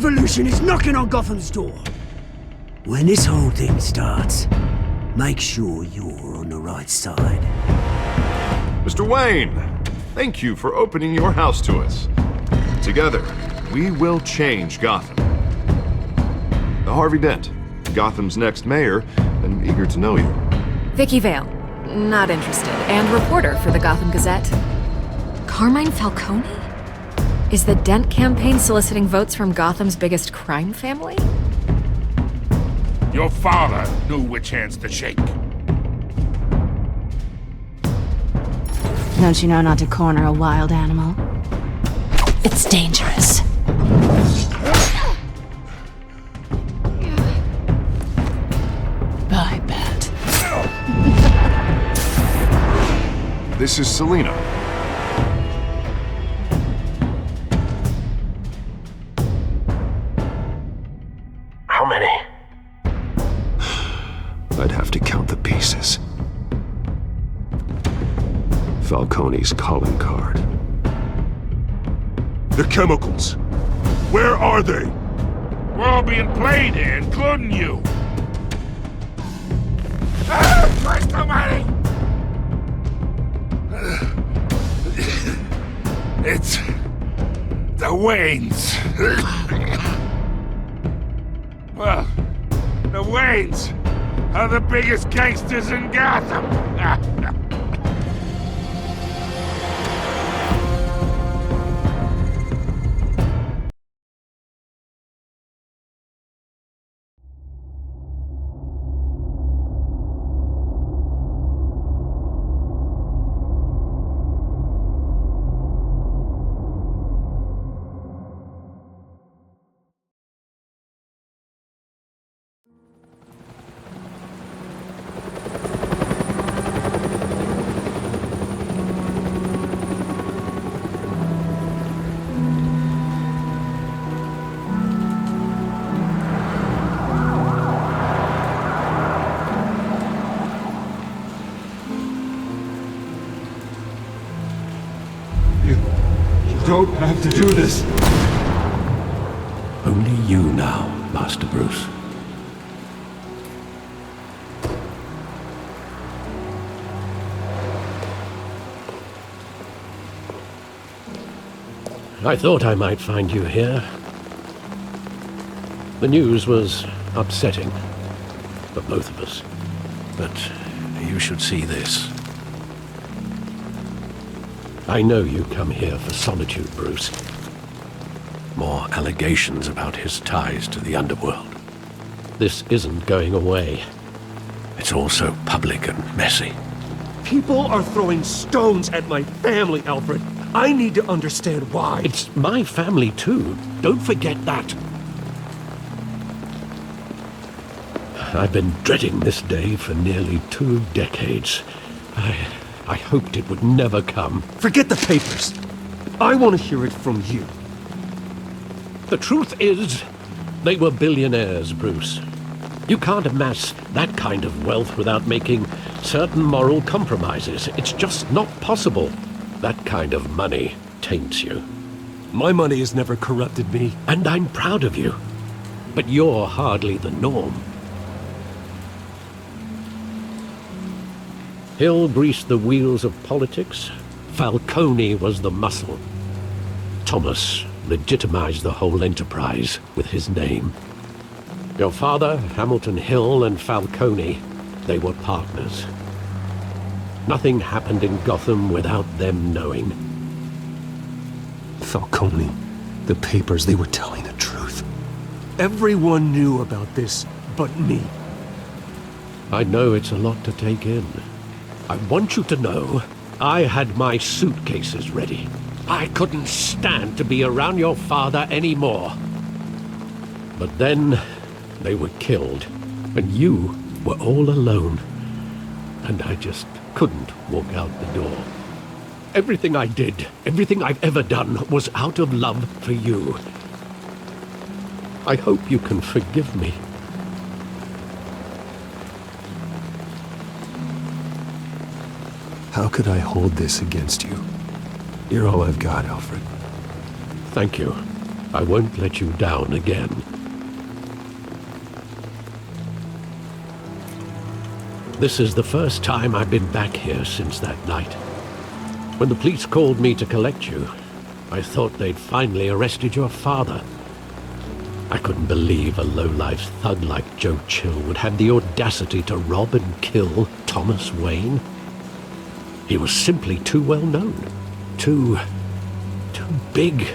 revolution is knocking on Gotham's door. When this whole thing starts, make sure you're on the right side. Mr. Wayne, thank you for opening your house to us. Together, we will change Gotham. Harvey Dent, Gotham's next mayor, and eager to know you. Vicky Vale. Not interested. And reporter for the Gotham Gazette. Carmine Falcone? Is the Dent campaign soliciting votes from Gotham's biggest crime family? Your father knew which hands to shake. Don't you know not to corner a wild animal? It's dangerous. Bye, Bat. This is Selina. How many? I'd have to count the pieces. Falcone's calling card. The chemicals. Where are they? We're all being played here, including you. Christ almighty! It's the Waynes. Well, the Waynes are the biggest gangsters in Gotham. You don't have to do this. Only you now, Master Bruce. I thought I might find you here. The news was upsetting for both of us. But you should see this. I know you come here for solitude, Bruce. More allegations about his ties to the underworld. This isn't going away. It's all so public and messy. People are throwing stones at my family, Alfred. I need to understand why. It's my family too. Don't forget that. I've been dreading this day for nearly 2 decades. I hoped it would never come. Forget the papers. I want to hear it from you. The truth is, they were billionaires, Bruce. You can't amass that kind of wealth without making certain moral compromises. It's just not possible. That kind of money taints you. My money has never corrupted me. And I'm proud of you. But you're hardly the norm. Hill greased the wheels of politics. Falcone was the muscle. Thomas legitimized the whole enterprise with his name. Your father, Hamilton Hill, and Falcone, they were partners. Nothing happened in Gotham without them knowing. Falcone, the papers, they were telling the truth. Everyone knew about this but me. I know it's a lot to take in. I want you to know I had my suitcases ready. I couldn't stand to be around your father anymore. But then they were killed, and you were all alone. And I just couldn't walk out the door. Everything I did, everything I've ever done, was out of love for you. I hope you can forgive me. How could I hold this against you? You're all I've got, Alfred. Thank you. I won't let you down again. This is the first time I've been back here since that night. When the police called me to collect you, I thought they'd finally arrested your father. I couldn't believe a low-life thug like Joe Chill would have the audacity to rob and kill Thomas Wayne. He was simply too well known. Too big.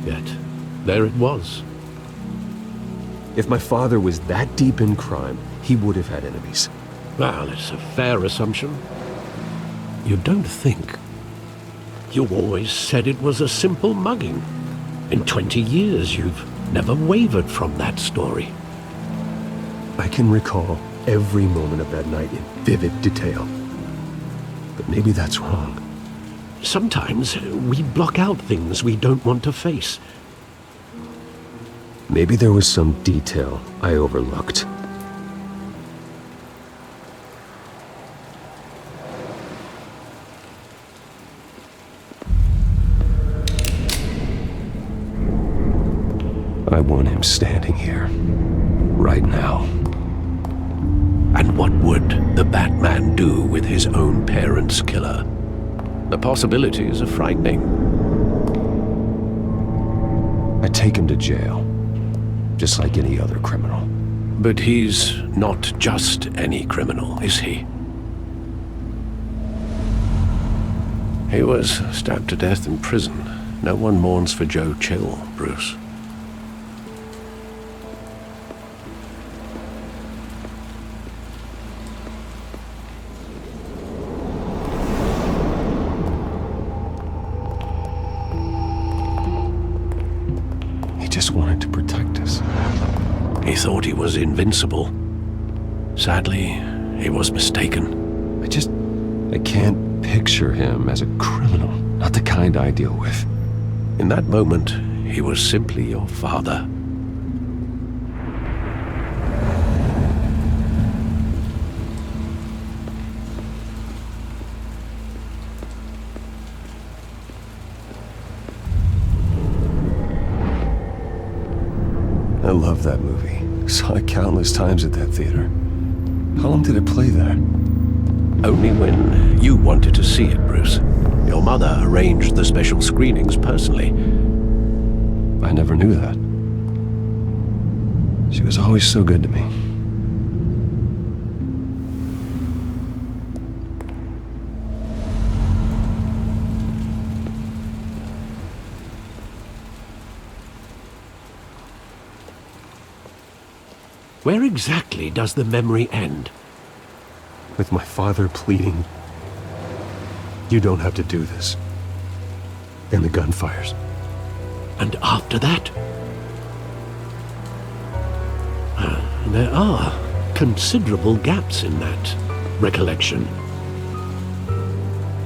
Yet, there it was. If my father was that deep in crime, he would have had enemies. Well, it's a fair assumption. You don't think? You always said it was a simple mugging. In 20 years, you've never wavered from that story. I can recall every moment of that night in vivid detail. But maybe that's wrong. Sometimes we block out things we don't want to face. Maybe there was some detail I overlooked. I want him standing here, right now. And what would the Batman do with his own parents' killer? The possibilities are frightening. I take him to jail, just like any other criminal. But he's not just any criminal, is he? He was stabbed to death in prison. No one mourns for Joe Chill, Bruce. Just wanted to protect us. He thought he was invincible. Sadly, he was mistaken. I can't picture him as a criminal. Not the kind I deal with. In that moment, he was simply your father. I love that movie. Saw it countless times at that theater. How long did it play there? Only when you wanted to see it, Bruce. Your mother arranged the special screenings personally. I never knew that. She was always so good to me. Where exactly does the memory end? With my father pleading, "You don't have to do this." And the gunfires. And after that? There are considerable gaps in that recollection.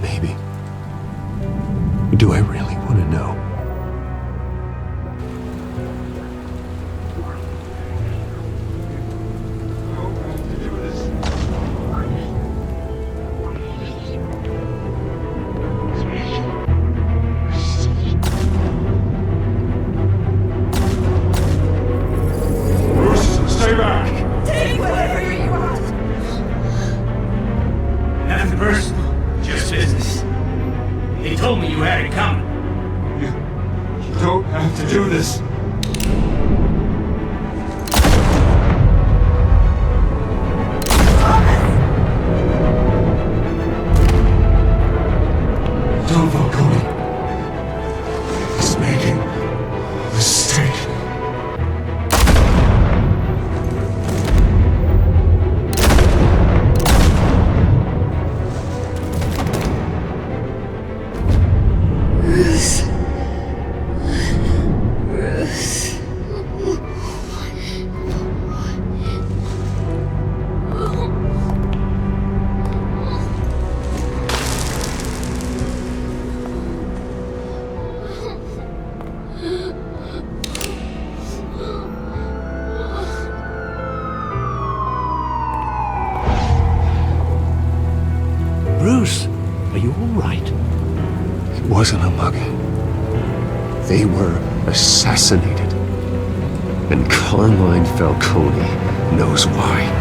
Maybe. Do I really want to know? Bruce, are you all right? It wasn't a mugging. They were assassinated. And Carmine Falcone knows why.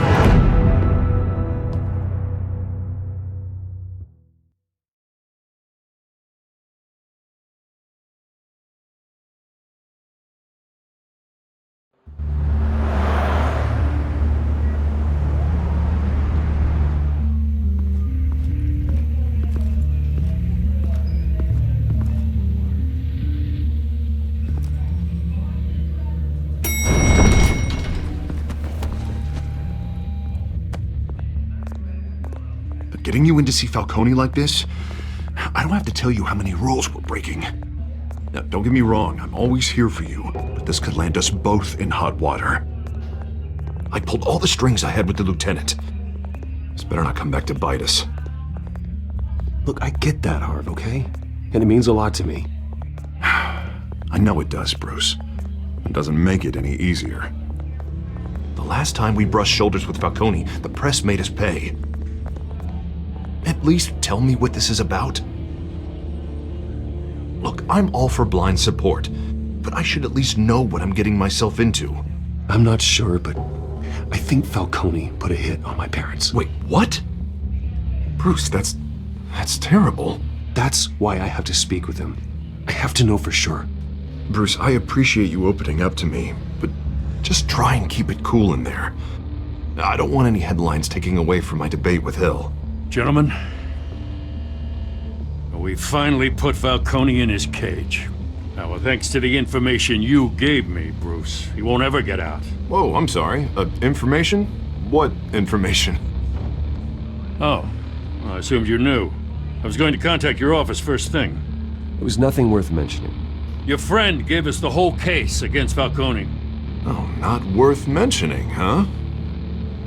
Getting you in to see Falcone like this? I don't have to tell you how many rules we're breaking. Now, don't get me wrong, I'm always here for you, but this could land us both in hot water. I pulled all the strings I had with the lieutenant. This better not come back to bite us. Look, I get that, Harv, okay? And it means a lot to me. I know it does, Bruce. It doesn't make it any easier. The last time we brushed shoulders with Falcone, the press made us pay. At least tell me what this is about. Look, I'm all for blind support, but I should at least know what I'm getting myself into. I'm not sure, but I think Falcone put a hit on my parents. Wait, what? Bruce, that's terrible. That's why I have to speak with him. I have to know for sure. Bruce, I appreciate you opening up to me, but just try and keep it cool in there. I don't want any headlines taking away from my debate with Hill. Gentlemen, we finally put Falcone in his cage. Now, thanks to the information you gave me, Bruce, he won't ever get out. Whoa, I'm sorry. Information? What information? Oh, well, I assumed you knew. I was going to contact your office first thing. It was nothing worth mentioning. Your friend gave us the whole case against Falcone. Oh, not worth mentioning, huh?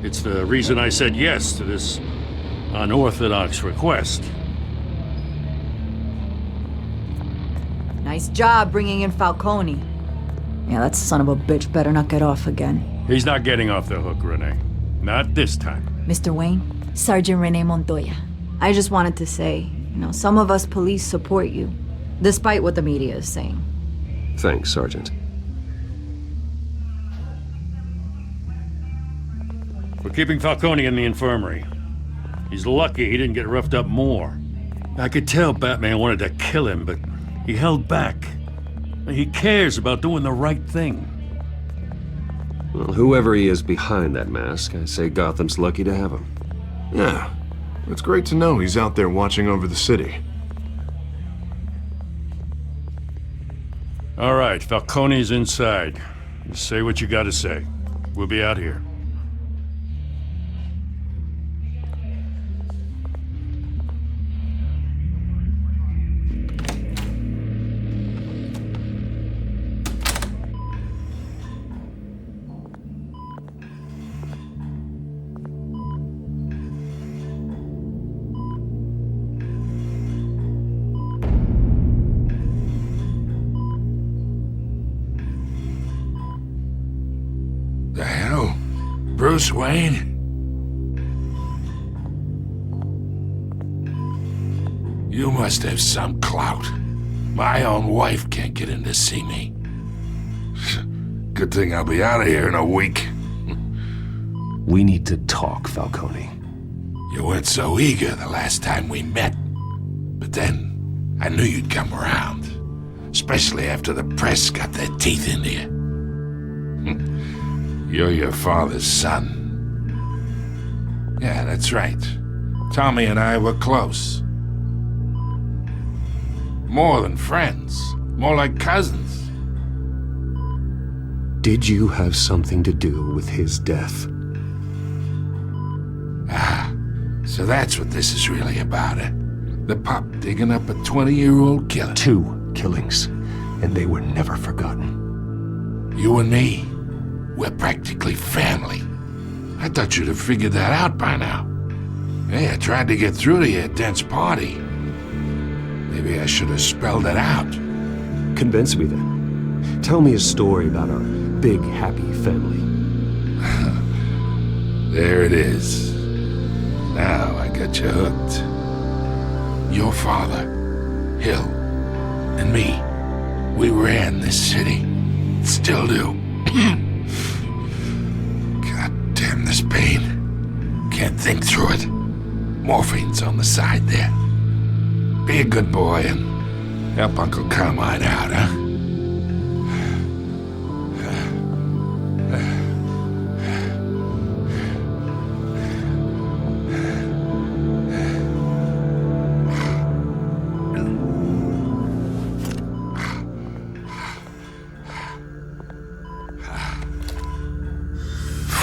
It's the reason I said yes to this unorthodox request. Nice job bringing in Falcone. Yeah, that son of a bitch better not get off again. He's not getting off the hook, Renee. Not this time. Mr. Wayne, Sergeant Renee Montoya. I just wanted to say, some of us police support you, despite what the media is saying. Thanks, Sergeant. We're keeping Falcone in the infirmary. He's lucky he didn't get roughed up more. I could tell Batman wanted to kill him, but he held back. He cares about doing the right thing. Well, whoever he is behind that mask, I say Gotham's lucky to have him. Yeah, it's great to know he's out there watching over the city. All right, Falcone's inside. Just say what you gotta say. We'll be out here. The hell? Bruce Wayne? You must have some clout. My own wife can't get in to see me. Good thing I'll be out of here in a week. We need to talk, Falcone. You weren't so eager the last time we met. But then, I knew you'd come around. Especially after the press got their teeth into you. You're your father's son. Yeah, that's right. Tommy and I were close. More than friends. More like cousins. Did you have something to do with his death? Ah, so that's what this is really about, eh? The pup digging up a 20-year-old killer. 2 killings, and they were never forgotten. You and me, we're practically family. I thought you'd have figured that out by now. Hey, I tried to get through to you at Dent's party. Maybe I should have spelled it out. Convince me then. Tell me a story about our big, happy family. There it is. Now I got you hooked. Your father, Hill, and me. We ran this city. Still do. God damn this pain. Can't think through it. Morphine's on the side there. Be a good boy and help Uncle Carmine out, huh?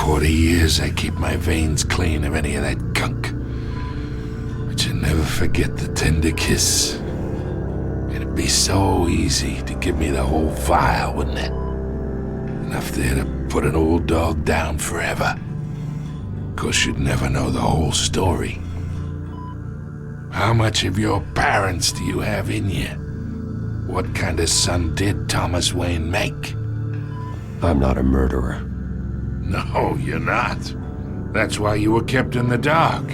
40 years I keep my veins clean of any of that gunk. But you never forget the tender kiss. It'd be so easy to give me the whole vial, wouldn't it? Enough there to put an old dog down forever. Of course, you'd never know the whole story. How much of your parents do you have in you? What kind of son did Thomas Wayne make? I'm not a murderer. No, you're not. That's why you were kept in the dark.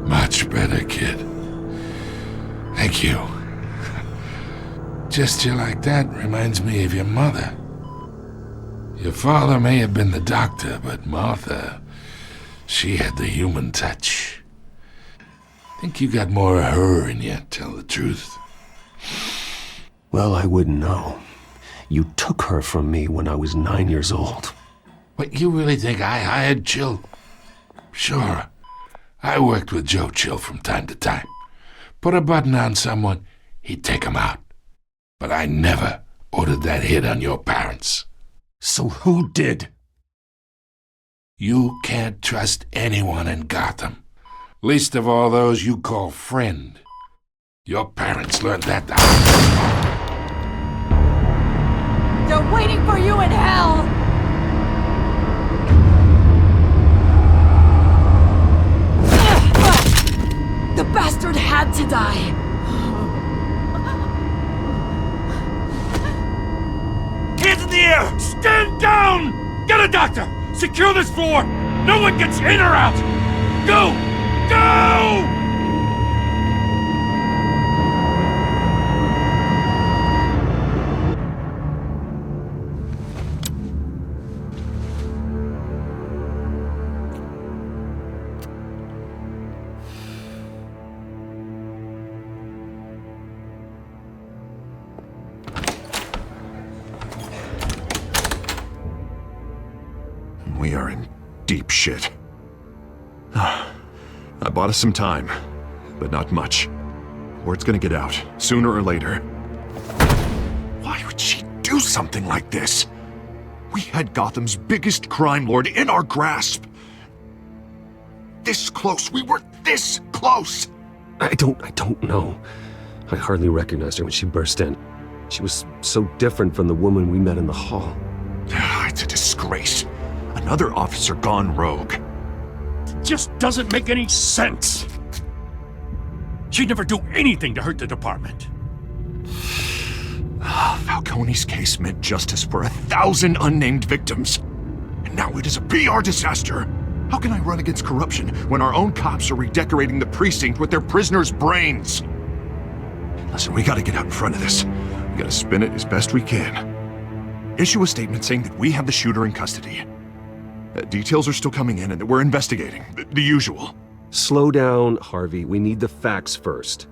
Much better, kid. Thank you. Gesture like that reminds me of your mother. Your father may have been the doctor, but Martha, she had the human touch. Think you got more of her in you, tell the truth. Well, I wouldn't know. You took her from me when I was 9 years old. What, you really think I hired Chill? Sure. I worked with Joe Chill from time to time. Put a button on someone, he'd take him out. But I never ordered that hit on your parents. So who did? You can't trust anyone in Gotham. Least of all those you call friend. Your parents learned that the They're waiting for you in hell! The bastard had to die! Hands in the air! Stand down! Get a doctor! Secure this floor! No one gets in or out! Go! Go! We are in deep shit. I bought us some time, but not much. Word's gonna get out, sooner or later. Why would she do something like this? We had Gotham's biggest crime lord in our grasp. This close, we were this close! I don't know. I hardly recognized her when she burst in. She was so different from the woman we met in the hall. It's a disgrace. Another officer gone rogue. It just doesn't make any sense. She'd never do anything to hurt the department. Falcone's case meant justice for 1,000 unnamed victims. And now it is a PR disaster. How can I run against corruption when our own cops are redecorating the precinct with their prisoners' brains? Listen, we gotta get out in front of this. We gotta spin it as best we can. Issue a statement saying that we have the shooter in custody. Details are still coming in and that we're investigating. The usual. Slow down, Harvey. We need the facts first.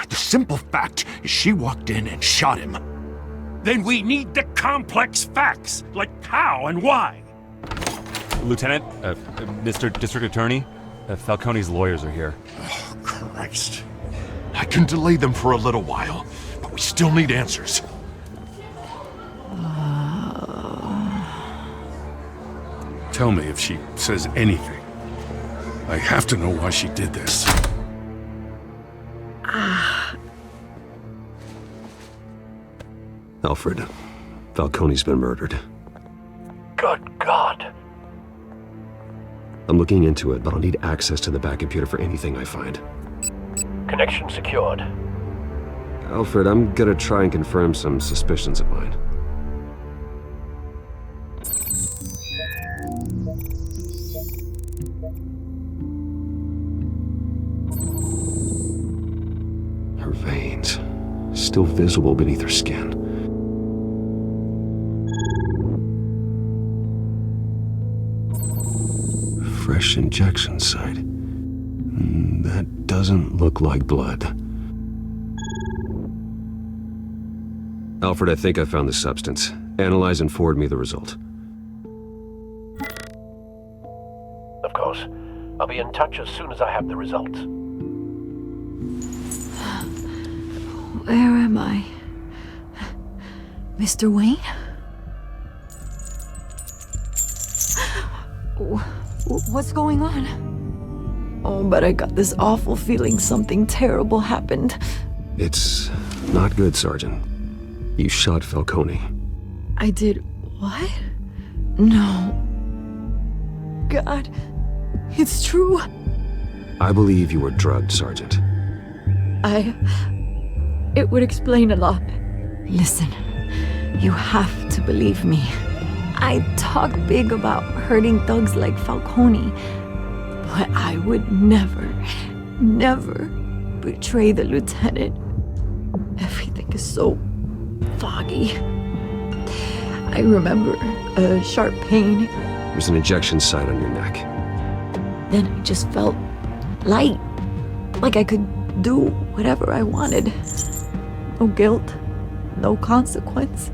The simple fact is she walked in and shot him. Then we need the complex facts, like how and why. Lieutenant, Mr. District Attorney, Falcone's lawyers are here. Oh, Christ. I can delay them for a little while, but we still need answers. Tell me if she says anything. I have to know why she did this. Alfred, Falcone's been murdered. Good God. I'm looking into it, but I'll need access to the back computer for anything I find. Connection secured. Alfred, I'm gonna try and confirm some suspicions of mine. Her veins. still visible beneath her skin. Fresh injection site. That doesn't look like blood. Alfred, I think I found the substance. Analyze and forward me the result. Of course. I'll be in touch as soon as I have the results. Where am I? Mr. Wayne? What's going on? Oh, but I got this awful feeling something terrible happened. It's not good, Sergeant. You shot Falcone. I did what? No. God, it's true. I believe you were drugged, Sergeant. It would explain a lot. Listen, you have to believe me. I talk big about hurting thugs like Falcone, but I would never betray the lieutenant. Everything is so foggy. I remember a sharp pain. There's an injection site on your neck. Then I just felt light, like I could do whatever I wanted. No guilt, no consequence.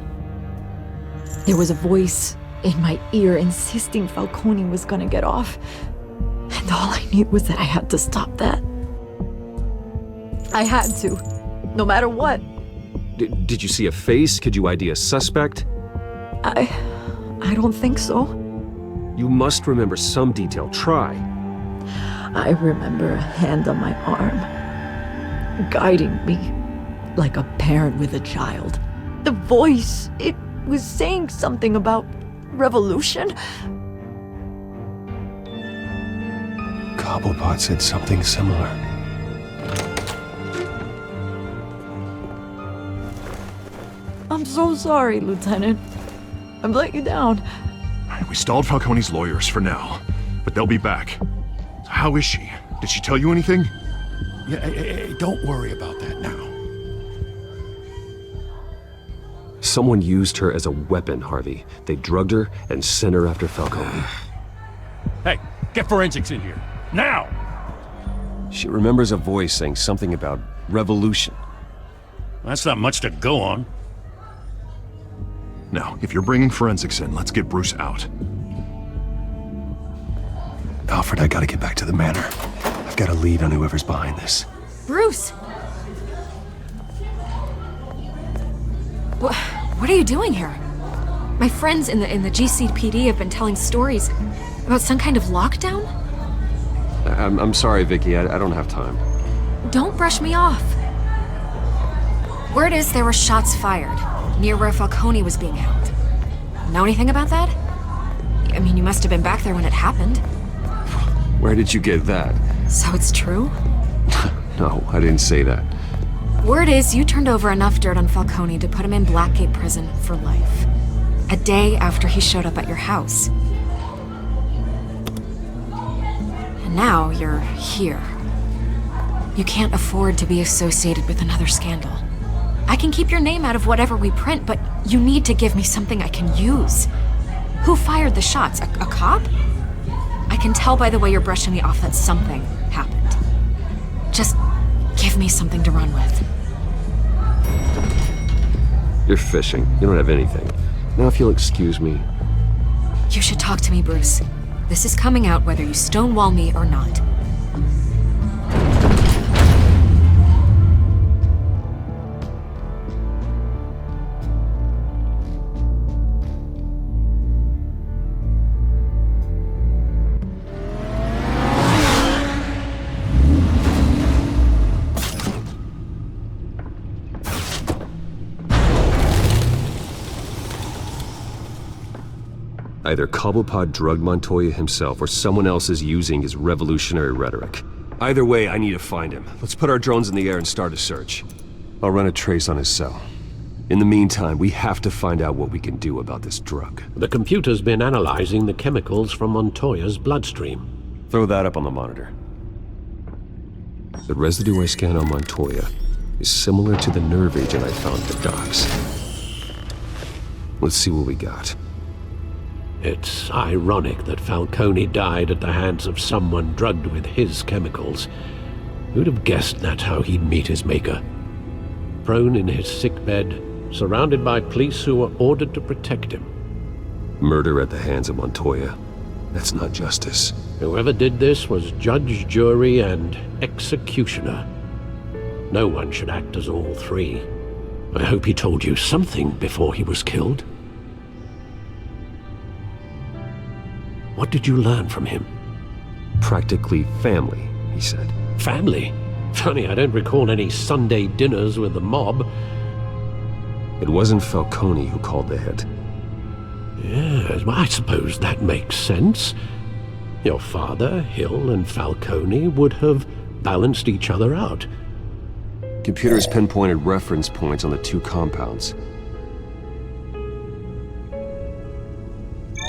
There was a voice in my ear insisting Falcone was gonna get off. And all I knew was that I had to stop that. I had to, no matter what. Did you see a face? Could you ID a suspect? I don't think so. You must remember some detail. Try. I remember a hand on my arm, guiding me like a parent with a child. The voice, it was saying something about revolution. Cobblepot said something similar. I'm so sorry, Lieutenant. I've let you down. We stalled Falcone's lawyers for now, but they'll be back. How is she? Did she tell you anything? Yeah, hey, don't worry about that now. Someone used her as a weapon, Harvey. They drugged her and sent her after Falcone. Hey, get forensics in here. Now! She remembers a voice saying something about revolution. That's not much to go on. Now, if you're bringing forensics in, let's get Bruce out. Alfred, I gotta get back to the manor. I've got a lead on whoever's behind this. Bruce! What are you doing here? My friends in the GCPD have been telling stories about some kind of lockdown? I'm sorry, Vicky. I don't have time. Don't brush me off. Word is there were shots fired near where Falcone was being held. Know anything about that? I mean, you must have been back there when it happened. Where did you get that? So it's true? No, I didn't say that. Word is you turned over enough dirt on Falcone to put him in Blackgate Prison for life. A day after he showed up at your house. And now you're here. You can't afford to be associated with another scandal. I can keep your name out of whatever we print, but you need to give me something I can use. Who fired the shots? A cop? I can tell by the way you're brushing me off that something happened. Just give me something to run with. You're fishing. You don't have anything. Now if you'll excuse me. You should talk to me, Bruce. This is coming out whether you stonewall me or not. Either Cobblepot drugged Montoya himself or someone else is using his revolutionary rhetoric. Either way, I need to find him. Let's put our drones in the air and start a search. I'll run a trace on his cell. In the meantime, we have to find out what we can do about this drug. The computer's been analyzing the chemicals from Montoya's bloodstream. Throw that up on the monitor. The residue I scan on Montoya is similar to the nerve agent I found at the docks. Let's see what we got. It's ironic that Falcone died at the hands of someone drugged with his chemicals. Who'd have guessed that's how he'd meet his maker? Prone in his sickbed, surrounded by police who were ordered to protect him. Murder at the hands of Montoya. That's not justice. Whoever did this was judge, jury, and executioner. No one should act as all three. I hope he told you something before he was killed. What did you learn from him? Practically family, he said. Family? Funny, I don't recall any Sunday dinners with the mob. It wasn't Falcone who called the hit. Yes, well, I suppose that makes sense. Your father, Hill, and Falcone would have balanced each other out. Computers pinpointed reference points on the two compounds.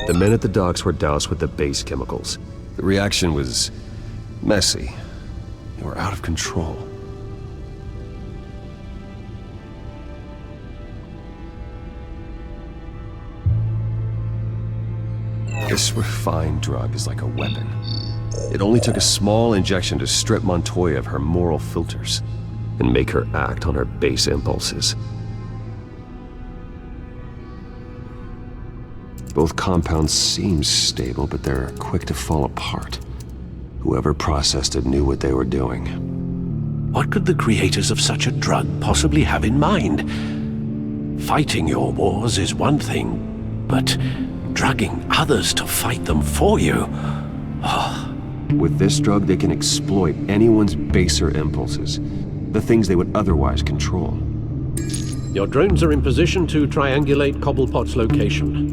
The men at the docks were doused with the base chemicals. The reaction was messy. They were out of control. This refined drug is like a weapon. It only took a small injection to strip Montoya of her moral filters and make her act on her base impulses. Both compounds seem stable, but they're quick to fall apart. Whoever processed it knew what they were doing. What could the creators of such a drug possibly have in mind? Fighting your wars is one thing, but drugging others to fight them for you? Oh. With this drug, they can exploit anyone's baser impulses, the things they would otherwise control. Your drones are in position to triangulate Cobblepot's location.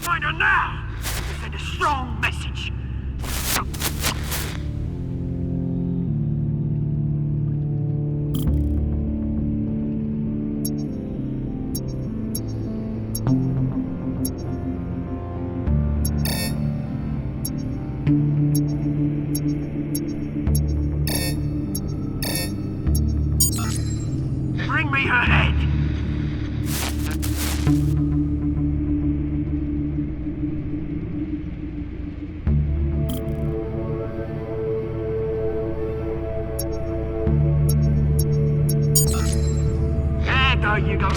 Find her now! Send a strong message. Bring me her head! There you go.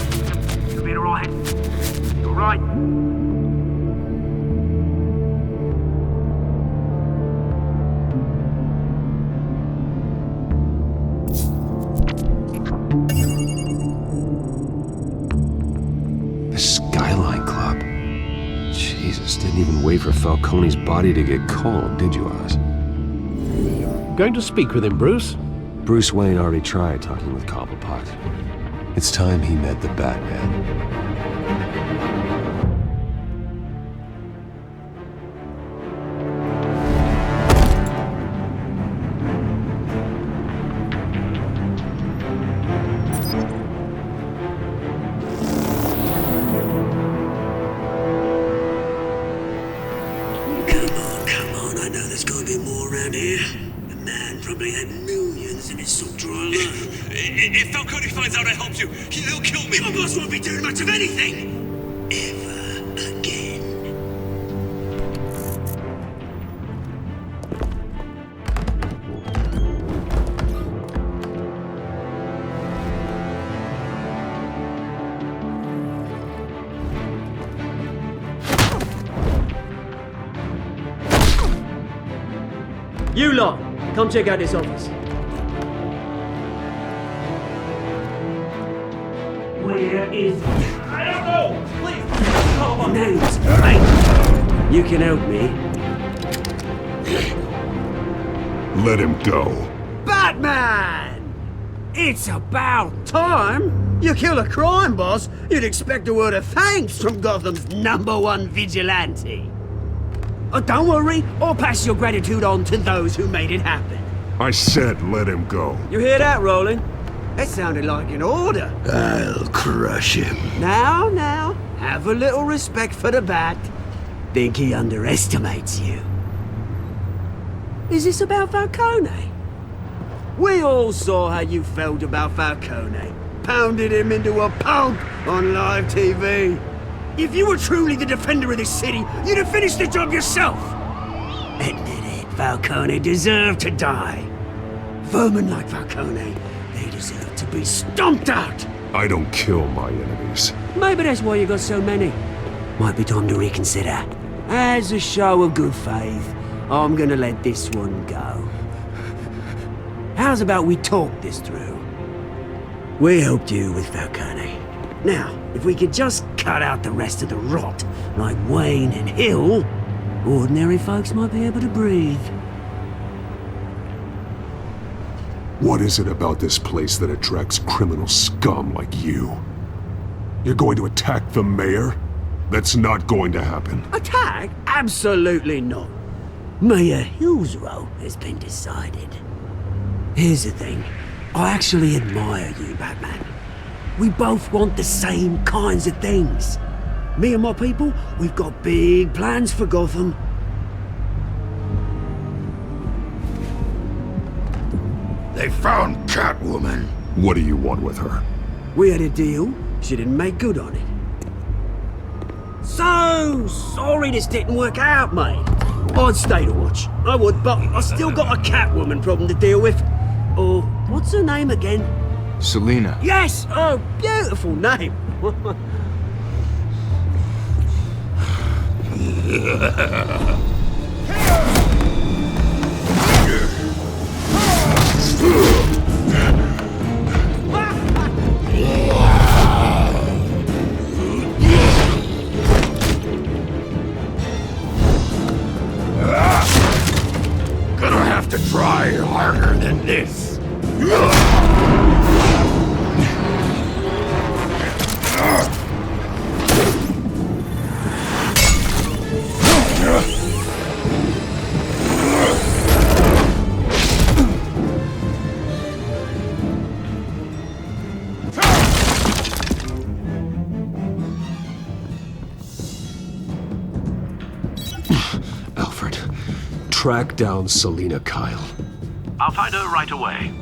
You'll be alright. You're right. The Skyline Club. Jesus, didn't even wait for Falcone's body to get cold, did you, Oz? Going to speak with him, Bruce? Bruce Wayne already tried talking with Cobblepot. It's time he met the Batman. there's gotta be more around here. The man probably had millions in his sock drawer alone. If Falcone finds out I helped you, he'll kill me. Your boss won't be doing much of anything! Ever again. You lot, come check out this office. Where is I don't know! Please, call him up. Names, right? You can help me. Let him go. Batman! It's about time! You kill a crime boss, you'd expect a word of thanks from Gotham's #1 vigilante. Oh, don't worry, I'll pass your gratitude on to those who made it happen. I said let him go. You hear that, Roland? That sounded like an order. I'll crush him. Now, have a little respect for the Bat. Think he underestimates you. Is this about Falcone? We all saw how you felt about Falcone. Pounded him into a pulp on live TV. If you were truly the defender of this city, you'd have finished the job yourself. Admit it, Falcone deserved to die. Vermin like Falcone, they deserve to be stomped out. I don't kill my enemies. Maybe that's why you got so many. Might be time to reconsider. As a show of good faith, I'm gonna let this one go. How's about we talk this through? We helped you with Falcone. Now, if we could just cut out the rest of the rot, like Wayne and Hill, ordinary folks might be able to breathe. What is it about this place that attracts criminal scum like you? You're going to attack the mayor? That's not going to happen. Attack? Absolutely not. Mayor Hill's role has been decided. Here's the thing. I actually admire you, Batman. We both want the same kinds of things. Me and my people, we've got big plans for Gotham. They found Catwoman. What do you want with her? We had a deal. She didn't make good on it. So sorry this didn't work out, mate. I'd stay to watch. I would, but I still got a Catwoman problem to deal with. Oh, what's her name again? Selina. Yes! Oh, beautiful name. Gonna have to try harder than this. Alfred, track down Selina Kyle. I'll find her right away.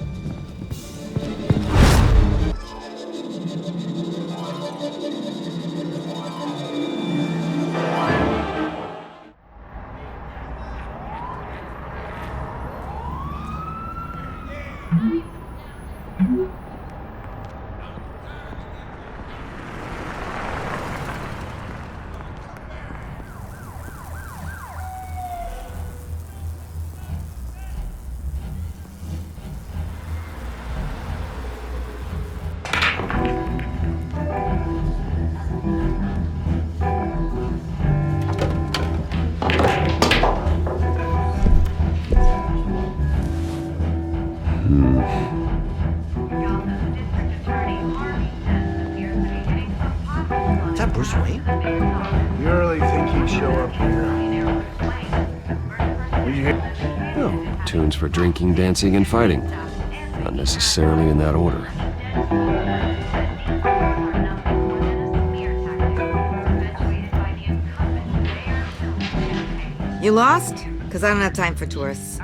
Is that Bruce Wayne? You really think he'd show up here? Did you hear? Oh, tunes for drinking, dancing, and fighting. Not necessarily in that order. You lost? because I don't have time for tourists.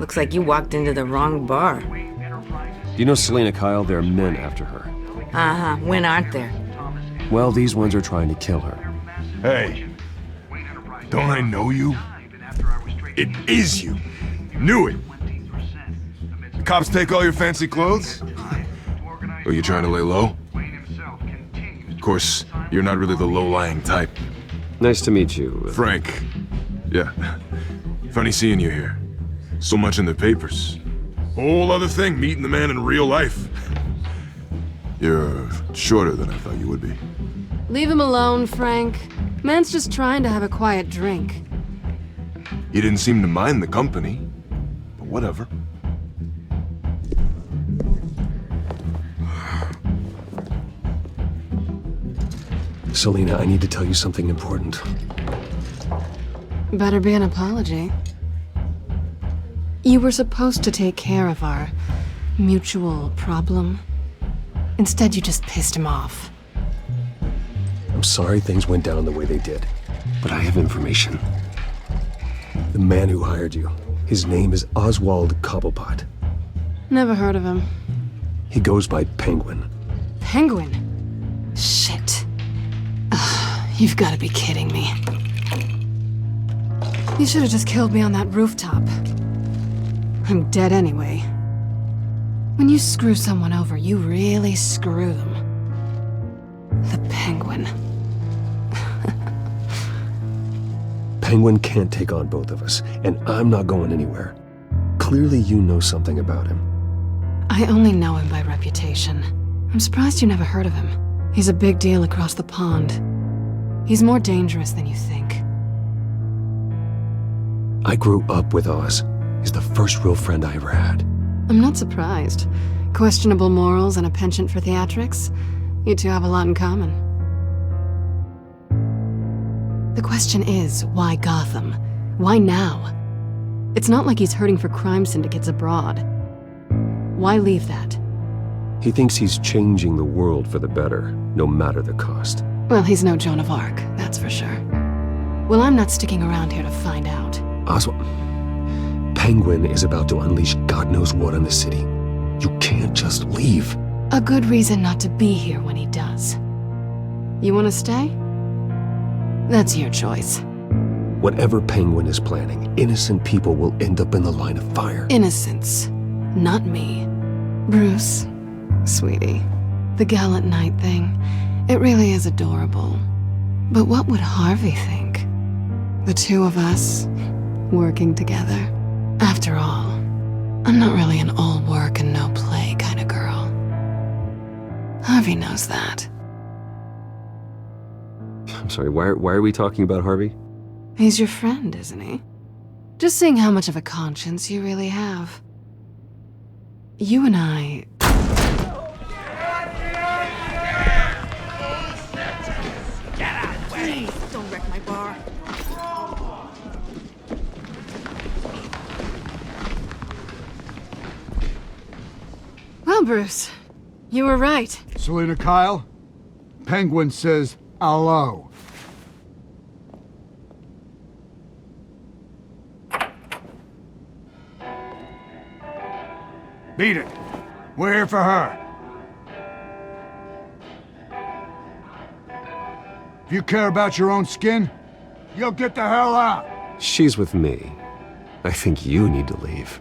Looks like you walked into the wrong bar. Do you know Selena Kyle? There are men after her. Uh-huh. When aren't there? Well, these ones are trying to kill her. Hey, don't I know you? It is you. Knew it. The cops take all your fancy clothes? Are you trying to lay low? Of course, you're not really the low-lying type. Nice to meet you. Frank. Yeah. Funny seeing you here. So much in the papers. Whole other thing, meeting the man in real life. You're shorter than I thought you would be. Leave him alone, Frank. Man's just trying to have a quiet drink. You didn't seem to mind the company, but whatever. Selena, I need to tell you something important. Better be an apology. You were supposed to take care of our mutual problem. Instead, you just pissed him off. I'm sorry things went down the way they did, but I have information. The man who hired you, his name is Oswald Cobblepot. Never heard of him. He goes by Penguin. Penguin? Shit. Ugh, you've got to be kidding me. You should have just killed me on that rooftop. I'm dead anyway. When you screw someone over, you really screw them. The Penguin. Penguin can't take on both of us, and I'm not going anywhere. Clearly you know something about him. I only know him by reputation. I'm surprised you never heard of him. He's a big deal across the pond. He's more dangerous than you think. I grew up with Oz. He's the first real friend I ever had. I'm not surprised. Questionable morals and a penchant for theatrics. You two have a lot in common. The question is, why Gotham? Why now? It's not like he's hurting for crime syndicates abroad. Why leave that? He thinks he's changing the world for the better, no matter the cost. Well, he's no Joan of Arc, that's for sure. Well, I'm not sticking around here to find out. Oswald, Penguin is about to unleash God knows what on the city. You can't just leave. A good reason not to be here when he does. You want to stay? That's your choice. Whatever Penguin is planning, innocent people will end up in the line of fire. Innocence, not me. Bruce, sweetie, the gallant knight thing, it really is adorable. But what would Harvey think? The two of us, working together. After all, I'm not really an all work and no play kind of girl. Harvey knows that. I'm sorry, why are we talking about Harvey? He's your friend, isn't he? Just seeing how much of a conscience you really have. You and I... Get out of the way! Please, don't wreck my bar. Well, Bruce, you were right. Selena Kyle, Penguin says hello. Beat it. We're here for her. If you care about your own skin, you'll get the hell out. She's with me. I think you need to leave.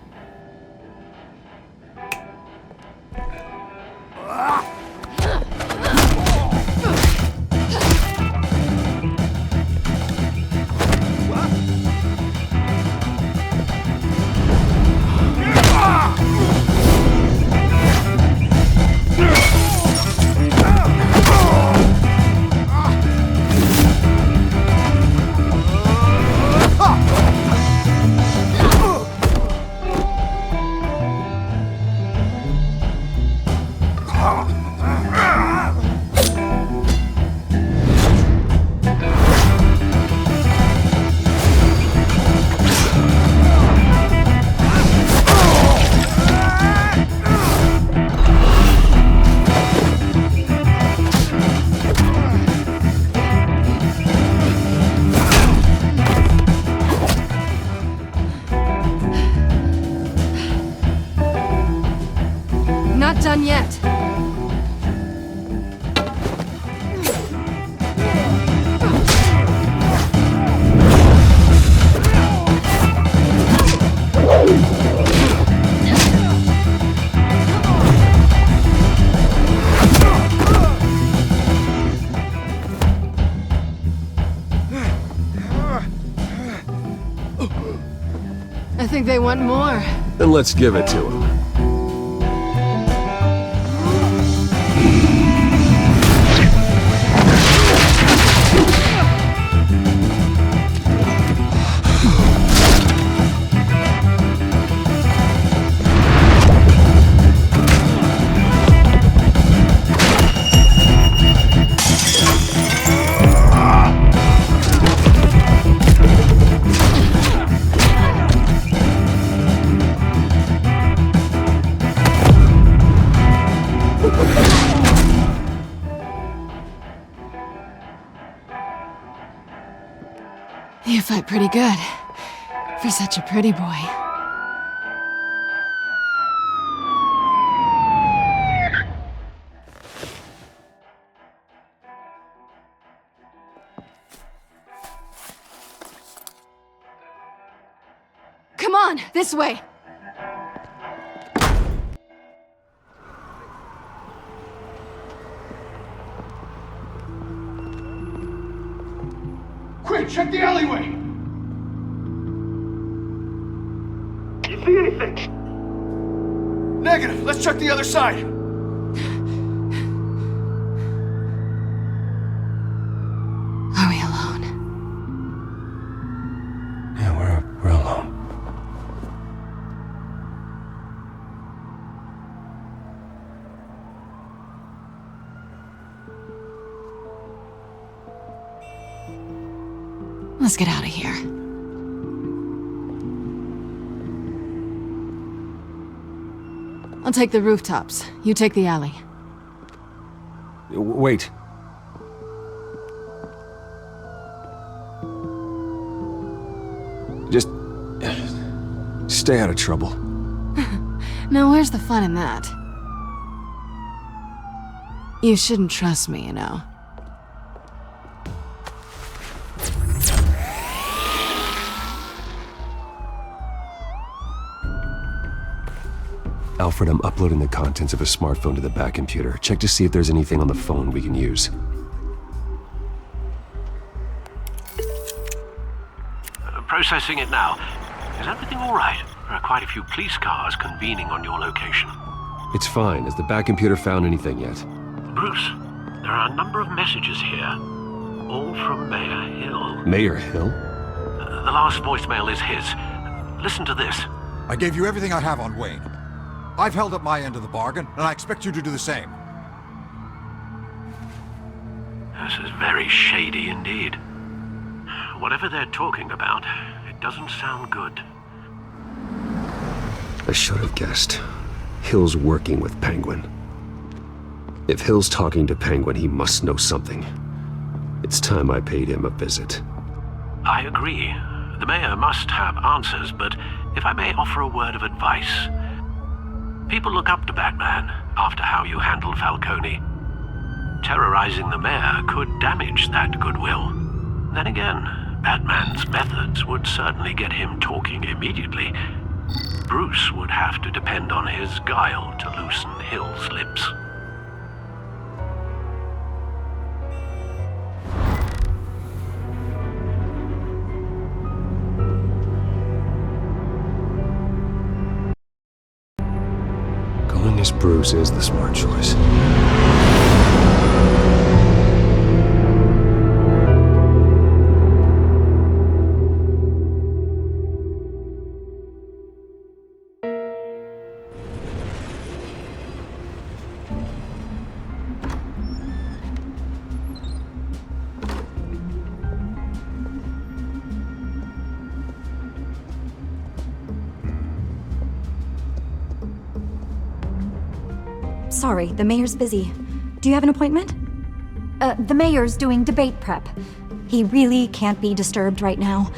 I think they want more. Then let's give it to them. You fight pretty good. For such a pretty boy. Come on, this way! Quick, check the alleyway! You see anything? Negative. Let's check the other side. Are we alone? Yeah, we're alone. Let's get out of here. I'll take the rooftops. You take the alley. Wait. Just stay out of trouble. Now, where's the fun in that? You shouldn't trust me, you know. Alfred, I'm uploading the contents of a smartphone to the back computer. Check to see if there's anything on the phone we can use. Processing it now. Is everything all right? There are quite a few police cars convening on your location. It's fine. Has the back computer found anything yet? Bruce, there are a number of messages here. All from Mayor Hill. Mayor Hill? The last voicemail is his. Listen to this. I gave you everything I have on Wayne. I've held up my end of the bargain, and I expect you to do the same. This is very shady indeed. Whatever they're talking about, it doesn't sound good. I should have guessed. Hill's working with Penguin. If Hill's talking to Penguin, he must know something. It's time I paid him a visit. I agree. The mayor must have answers, but if I may offer a word of advice. People look up to Batman after how you handled Falcone. Terrorizing the mayor could damage that goodwill. Then again, Batman's methods would certainly get him talking immediately. Bruce would have to depend on his guile to loosen Hill's lips. Going as Bruce is the smart choice. Sorry, the mayor's busy. Do you have an appointment? The mayor's doing debate prep. He really can't be disturbed right now.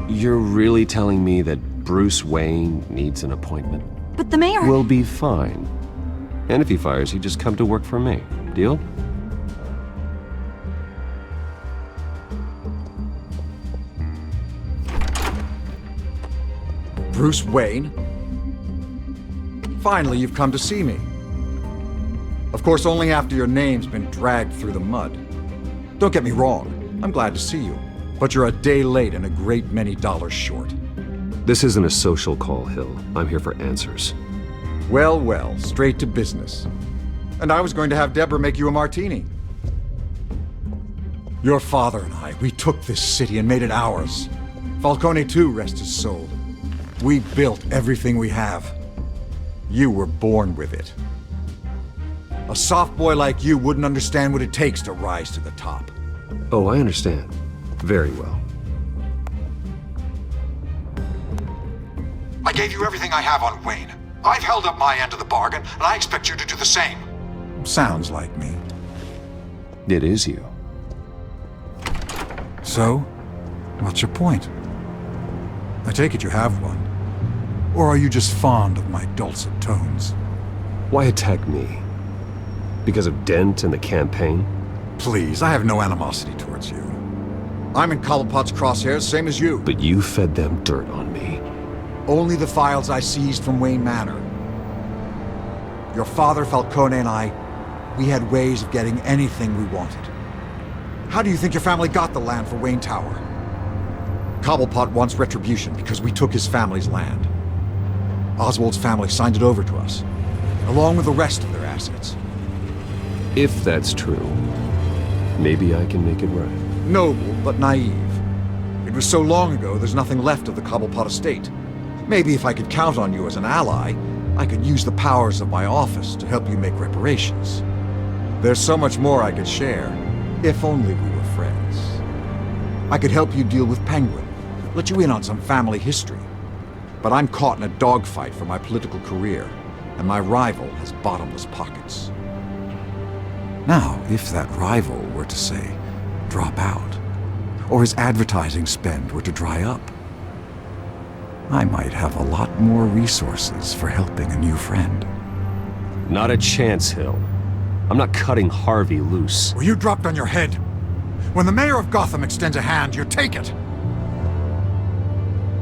You're really telling me that Bruce Wayne needs an appointment? But the mayor... We'll be fine. And if he fires, you just come to work for me. Deal? Bruce Wayne? Finally, you've come to see me. Of course, only after your name's been dragged through the mud. Don't get me wrong, I'm glad to see you, but you're a day late and a great many dollars short. This isn't a social call, Hill. I'm here for answers. Well, well, straight to business. And I was going to have Deborah make you a martini. Your father and I, we took this city and made it ours. Falcone too, rest his soul. We built everything we have. You were born with it. A soft boy like you wouldn't understand what it takes to rise to the top. Oh, I understand. Very well. I gave you everything I have on Wayne. I've held up my end of the bargain, and I expect you to do the same. Sounds like me. It is you. So, what's your point? I take it you have one. Or are you just fond of my dulcet tones? Why attack me? Because of Dent and the campaign? Please, I have no animosity towards you. I'm in Cobblepot's crosshairs, same as you. But you fed them dirt on me. Only the files I seized from Wayne Manor. Your father, Falcone, and I, we had ways of getting anything we wanted. How do you think your family got the land for Wayne Tower? Cobblepot wants retribution because we took his family's land. Oswald's family signed it over to us, along with the rest of their assets. If that's true, maybe I can make it right. Noble, but naive. It was so long ago, there's nothing left of the Cobblepot estate. Maybe if I could count on you as an ally, I could use the powers of my office to help you make reparations. There's so much more I could share, if only we were friends. I could help you deal with Penguin, let you in on some family history. But I'm caught in a dogfight for my political career, and my rival has bottomless pockets. Now, if that rival were to say, drop out, or his advertising spend were to dry up, I might have a lot more resources for helping a new friend. Not a chance, Hill. I'm not cutting Harvey loose. Were you dropped on your head? When the mayor of Gotham extends a hand, you take it!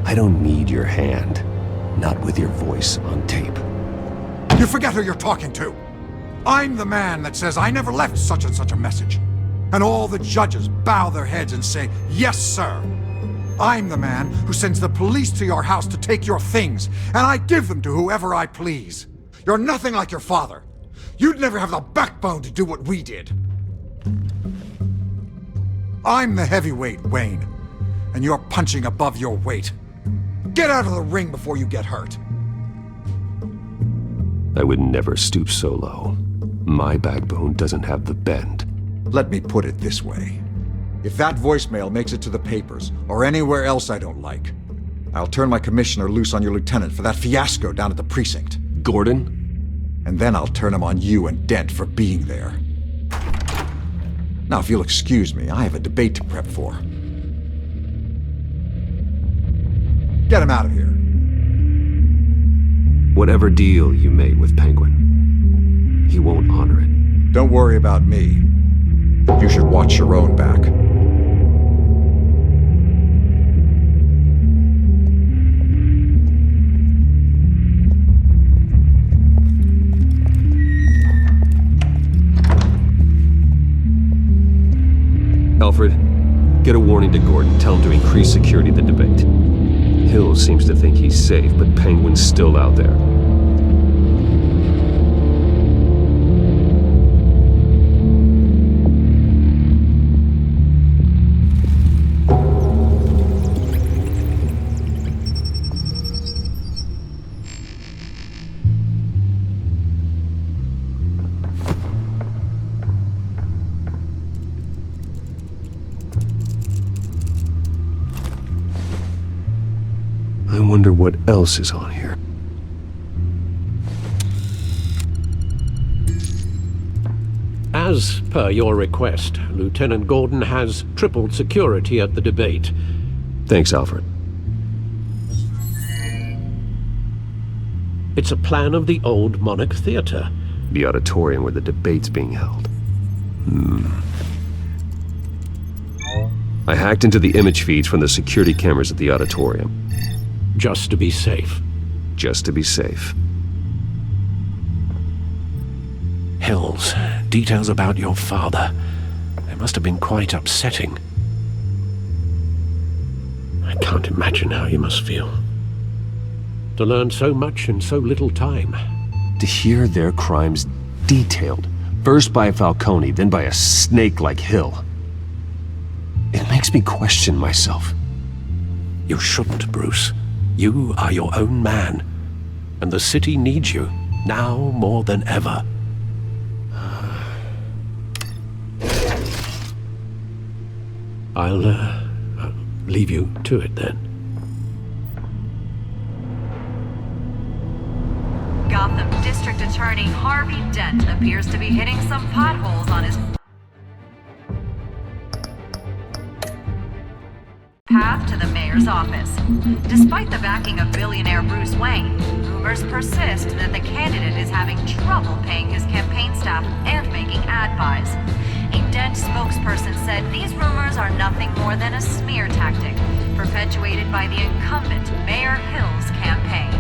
I don't need your hand. Not with your voice on tape. You forget who you're talking to! I'm the man that says I never left such and such a message. And all the judges bow their heads and say, yes, sir. I'm the man who sends the police to your house to take your things, and I give them to whoever I please. You're nothing like your father. You'd never have the backbone to do what we did. I'm the heavyweight, Wayne, and you're punching above your weight. Get out of the ring before you get hurt. I would never stoop so low. My backbone doesn't have the bend. Let me put it this way. If that voicemail makes it to the papers, or anywhere else I don't like, I'll turn my commissioner loose on your lieutenant for that fiasco down at the precinct. Gordon? And then I'll turn him on you and Dent for being there. Now, if you'll excuse me, I have a debate to prep for. Get him out of here. Whatever deal you made with Penguin, he won't honor it. Don't worry about me. You should watch your own back. Alfred, get a warning to Gordon. Tell him to increase security at the debate. Hill seems to think he's safe, but Penguin's still out there. I wonder what else is on here. As per your request, Lieutenant Gordon has tripled security at the debate. Thanks, Alfred. It's a plan of the old Monarch Theater. The auditorium where the debate's being held. I hacked into the image feeds from the security cameras at the auditorium. Just to be safe. Just to be safe. Hills, details about your father. They must have been quite upsetting. I can't imagine how you must feel. To learn so much in so little time. To hear their crimes detailed, first by Falcone, then by a snake like Hill. It makes me question myself. You shouldn't, Bruce. You are your own man. And the city needs you, now more than ever. I'll leave you to it then. Gotham District Attorney Harvey Dent appears to be hitting some potholes on his path to the mayor's office. Despite the backing of billionaire Bruce Wayne, rumors persist that the candidate is having trouble paying his campaign staff and making ad buys. A Dent spokesperson said these rumors are nothing more than a smear tactic, perpetuated by the incumbent Mayor Hill's campaign.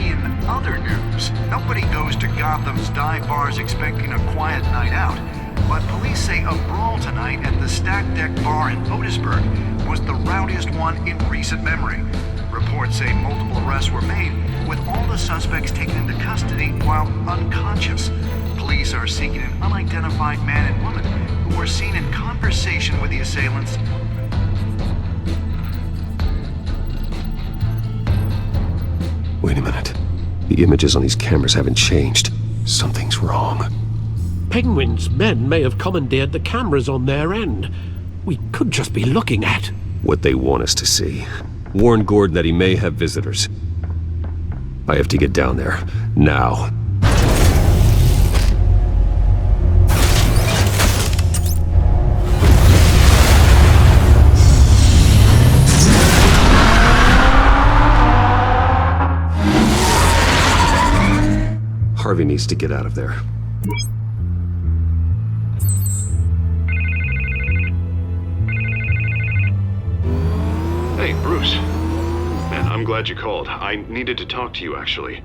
In other news, nobody goes to Gotham's dive bars expecting a quiet night out, but police say a brawl tonight at the Stack Deck Bar in Otisburg was the rowdiest one in recent memory. Reports say multiple arrests were made, with all the suspects taken into custody while unconscious. Police are seeking an unidentified man and woman who were seen in conversation with the assailants. Wait a minute. The images on these cameras haven't changed. Something's wrong. Penguin's men may have commandeered the cameras on their end. We could just be looking at what they want us to see. Warn Gordon that he may have visitors. I have to get down there. Now. Harvey needs to get out of there. Hey, Bruce. Man, I'm glad you called. I needed to talk to you, actually.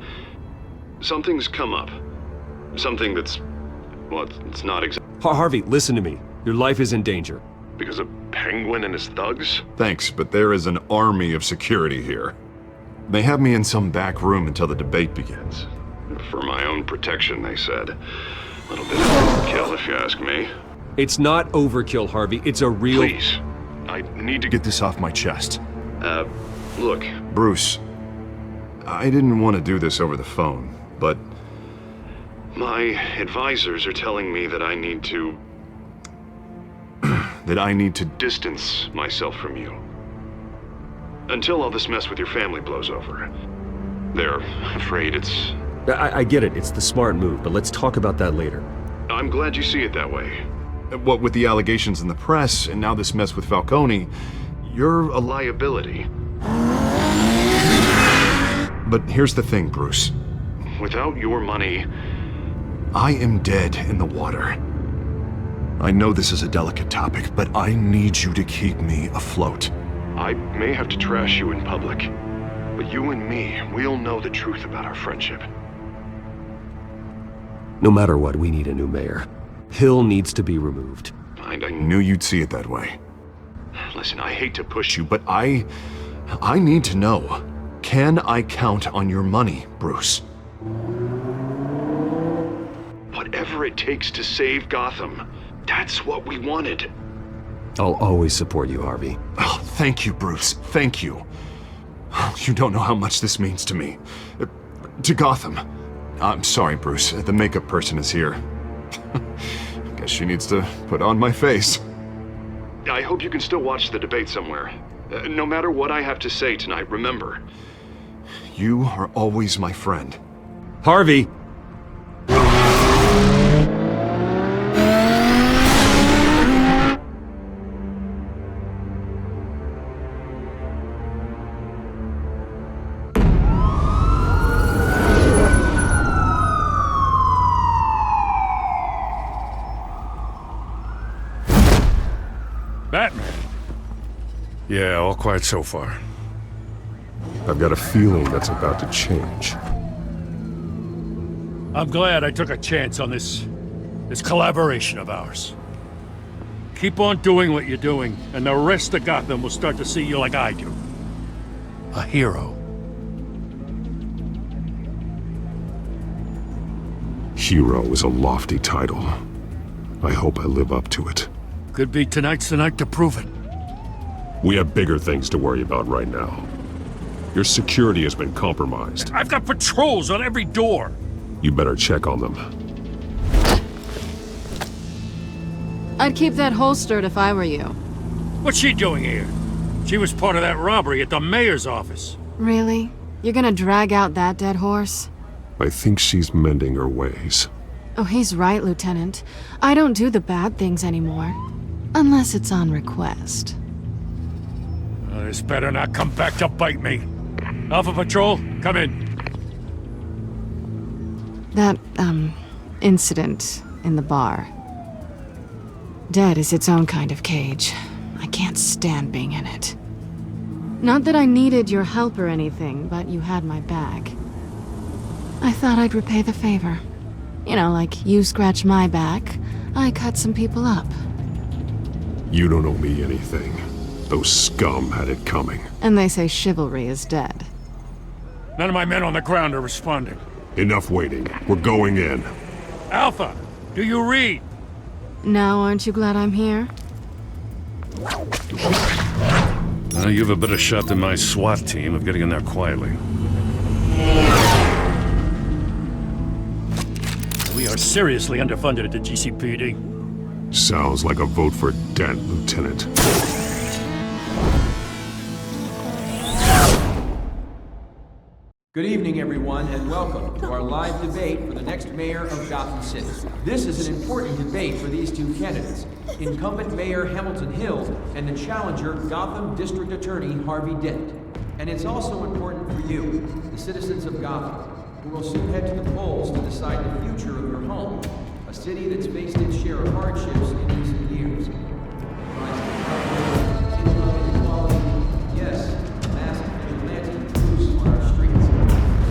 Something's come up. Something that's... well, it's not exactly... Harvey, listen to me. Your life is in danger. Because of Penguin and his thugs? Thanks, but there is an army of security here. They have me in some back room until the debate begins. For my own protection, they said. A little bit of overkill, if you ask me. It's not overkill, Harvey. It's a real... Please. I need to get this off my chest. Look. Bruce, I didn't want to do this over the phone, but... my advisors are telling me that I need to... that I need to distance myself from you. Until all this mess with your family blows over. They're afraid it's... I get it. It's the smart move, but let's talk about that later. I'm glad you see it that way. What with the allegations in the press, and now this mess with Falcone, you're a liability. But here's the thing, Bruce. Without your money, I am dead in the water. I know this is a delicate topic, but I need you to keep me afloat. I may have to trash you in public, but you and me, we'll know the truth about our friendship. No matter what, we need a new mayor. Hill needs to be removed. I knew you'd see it that way. Listen, I hate to push you, but I need to know. Can I count on your money, Bruce? Whatever it takes to save Gotham, that's what we wanted. I'll always support you, Harvey. Oh, thank you, Bruce. Thank you. You don't know how much this means to me. To Gotham. I'm sorry, Bruce. The makeup person is here. Guess she needs to put on my face. I hope you can still watch the debate somewhere. No matter what I have to say tonight, remember, you are always my friend. Harvey! Batman. Yeah, all quiet so far. I've got a feeling that's about to change. I'm glad I took a chance on this collaboration of ours. Keep on doing what you're doing, and the rest of Gotham will start to see you like I do. A hero. Hero is a lofty title. I hope I live up to it. Could be tonight's the night to prove it. We have bigger things to worry about right now. Your security has been compromised. I've got patrols on every door. You better check on them. I'd keep that holstered if I were you. What's she doing here? She was part of that robbery at the mayor's office. Really? You're gonna drag out that dead horse? I think she's mending her ways. Oh, he's right, Lieutenant. I don't do the bad things anymore. Unless it's on request. This better not come back to bite me. Alpha Patrol, come in. That, incident in the bar. Dead is its own kind of cage. I can't stand being in it. Not that I needed your help or anything, but you had my back. I thought I'd repay the favor. You know, like you scratch my back, I cut some people up. You don't owe me anything. Those scum had it coming. And they say chivalry is dead. None of my men on the ground are responding. Enough waiting. We're going in. Alpha, do you read? Now, aren't you glad I'm here? You have a better shot than my SWAT team of getting in there quietly. We are seriously underfunded at the GCPD. Sounds like a vote for Dent, Lieutenant. Good evening, everyone, and welcome to our live debate for the next mayor of Gotham City. This is an important debate for these two candidates, incumbent Mayor Hamilton Hill and the challenger Gotham District Attorney Harvey Dent. And it's also important for you, the citizens of Gotham, who will soon head to the polls to decide the future of your home, a city that's faced its share of hardships in recent years. Yes, massive vigilante abuse on our streets.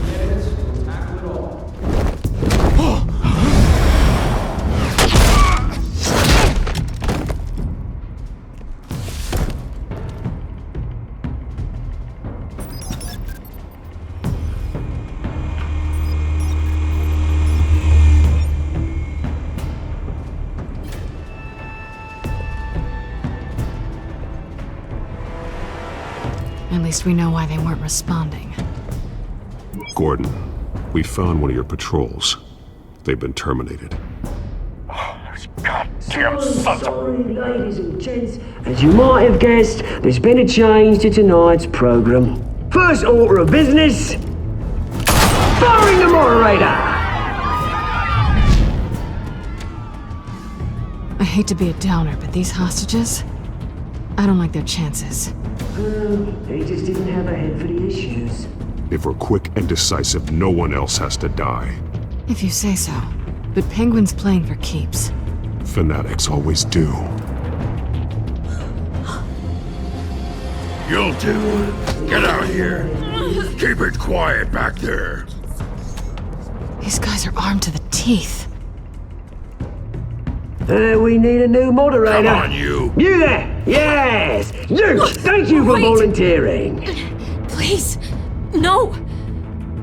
Candidates will tackle it all. At least we know why they weren't responding. Gordon, we found one of your patrols. They've been terminated. Goddamn sons of... Ladies and gents, as you might have guessed, there's been a change to tonight's program. First order of business, firing the moderator! I hate to be a downer, but these hostages, I don't like their chances. They just didn't have a head for the issues. If we're quick and decisive, no one else has to die. If you say so. But Penguin's playing for keeps. Fanatics always do. You'll do. Get out here. Keep it quiet back there. These guys are armed to the teeth. We need a new moderator. Come on, you. You there! Yes! You! Thank you for volunteering. Please, no.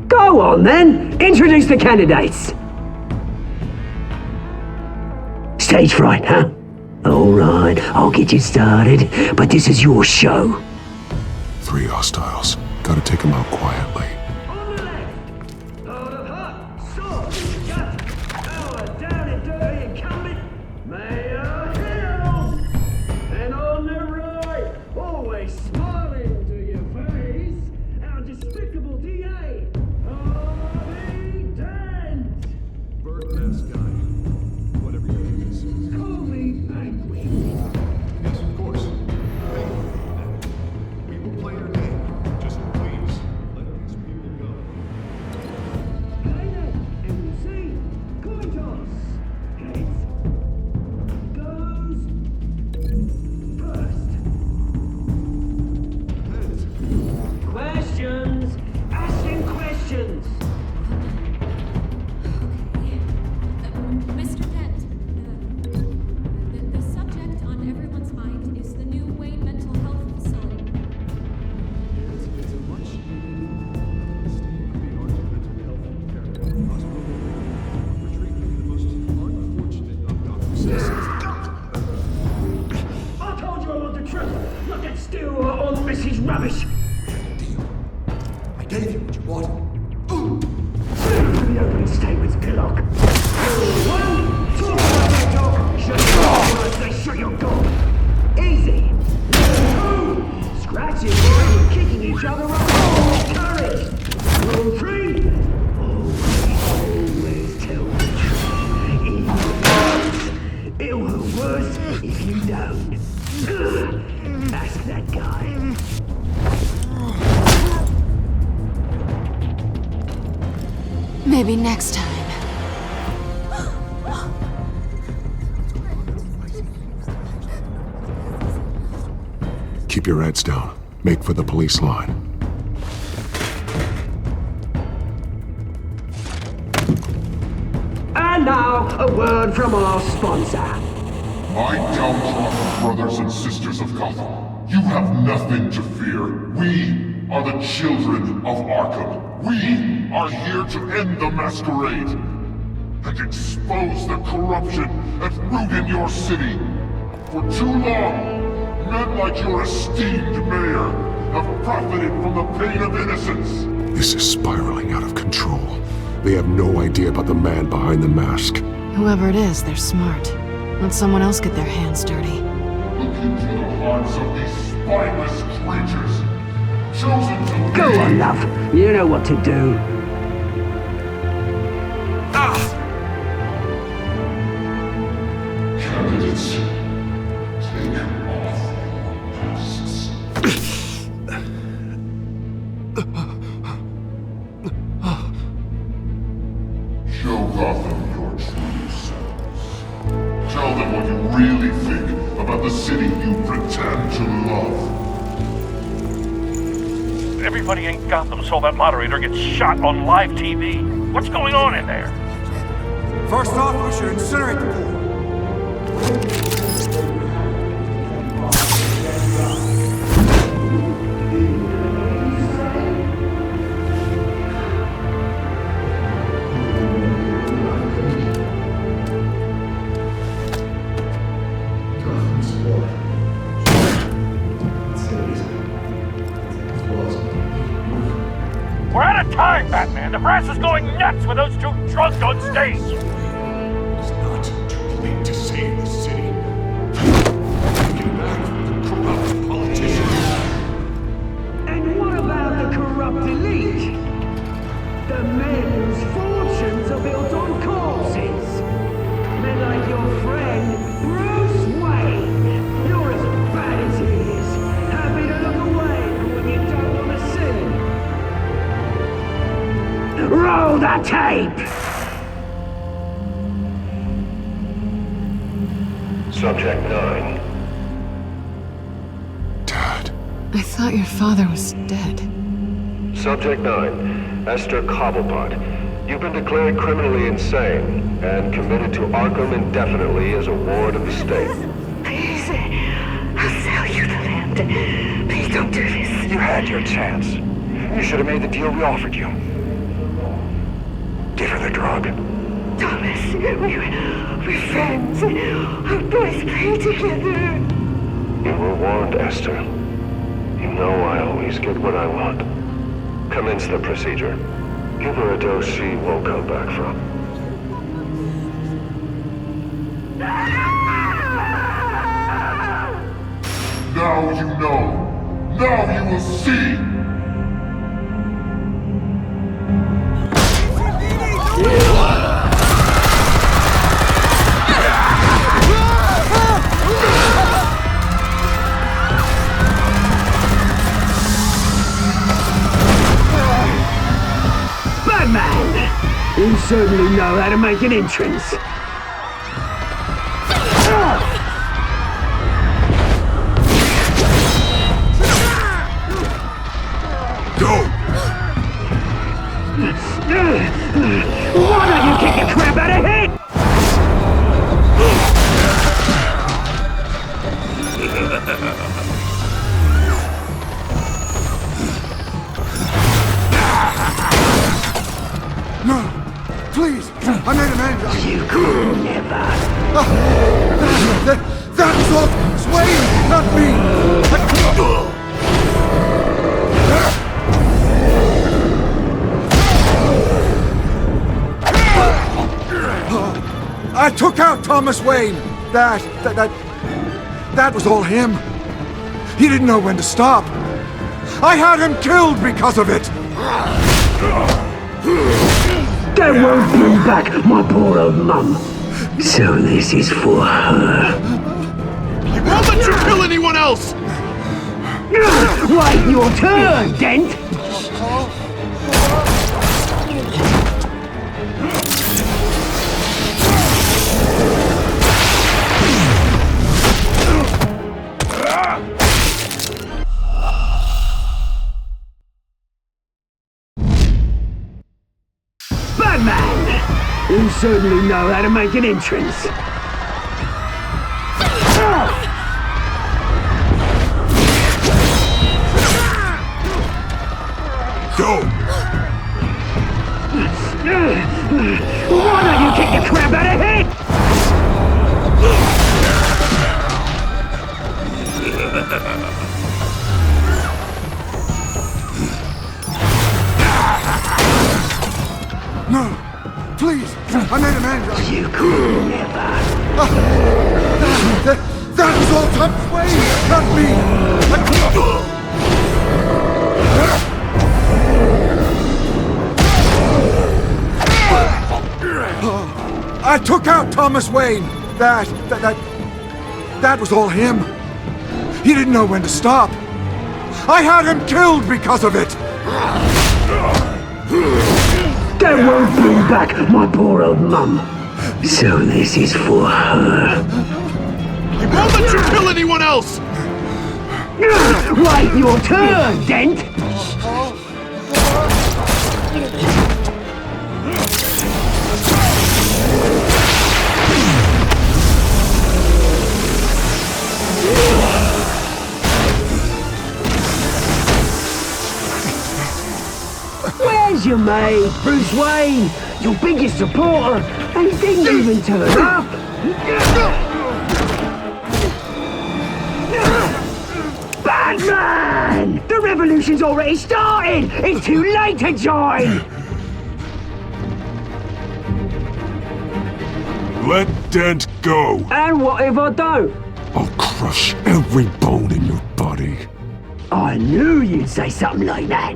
Go on then. Introduce the candidates. Stage fright, huh? All right, I'll get you started, but this is your show. 3 hostiles. Gotta take them out quietly. On the left, load of hot sauce, gut, our down and dirty incumbent, Mayor Hill. And on the right, always smiling to your face, our despicable DA, Harvey Dent. Birdman's guy. Whatever your name is. Call me Penguin. Yes, of course. We will play your game. Just please let these people gave you what you wanted. The opening statement's pillock. One, talk about their dog. Shut your door, they shut your door. Easy. Two, scratching and kicking each other up. Courage. Rule 3. Always tell the truth. Even if it will worse if you don't. Ask that guy. Maybe next time. Keep your heads down. Make for the police line. And now, a word from our sponsor. My downtrodden brothers and sisters of Gotham, you have nothing to fear. We are the children of Arkham. We are here to end the masquerade and expose the corruption at root in your city. For too long, men like your esteemed mayor have profited from the pain of innocence. This is spiraling out of control. They have no idea about the man behind the mask. Whoever it is, they're smart. Let someone else get their hands dirty. Look into the hearts of these spineless creatures. Chosen to Go on, love. You know what to do. Candidates, take off your masks. Show Gotham your true selves. Tell them what you really think about the city you pretend to love. Everybody in Gotham saw that moderator get shot on live TV. What's going on in there? First off, we should incinerate the pool. We're out of time, Batman. The brass is going nuts with those two drunks on stage. It's not too late to save the city. Get back from the corrupt politicians. And what about the corrupt elite? The men whose fortunes are built on corpses. Men like your friend, Bruce Wayne. You're as bad as he is. Happy to look away when you don't want to see. Roll the tape! Subject 9. Dad. I thought your father was dead. Subject 9. Esther Cobblepot. You've been declared criminally insane and committed to Arkham indefinitely as a ward of the state. Please, I'll sell you the land. Please don't do this. You had your chance. You should have made the deal we offered you. Give her the drug. Thomas, we're friends. Our boys play together. You were warned, Esther. You know I always get what I want. Commence the procedure. Give her a dose she won't come back from. Now you know. Now you will see. Batman! You certainly know how to make an entrance. Go! Why don't you kick the crap out of him? No! Please! I made him angry! You could never! That was all Wayne, not me! I took out Thomas Wayne! That was all him. He didn't know when to stop. I had him killed because of it! That won't bring back my poor old mum. So this is for her. He won't let you kill anyone else! Wait your turn, Dent! Batman! You certainly know how to make an entrance. Go! Why don't you kick the crap out of him? No! Please! I made him angry! You could never. That was all Thomas Wayne, not me! I took out Thomas Wayne! That was all him. He didn't know when to stop. I had him killed because of it! That won't bring back my poor old mum. So this is for her. He won't let you kill anyone else! Wait your turn, Dent! Where's your mate, Bruce Wayne? Your biggest supporter, and he didn't even turn up. Batman! The revolution's already started! It's too late to join! Let Dent go! And what if I don't? I'll crush every bone in your body. I knew you'd say something like that.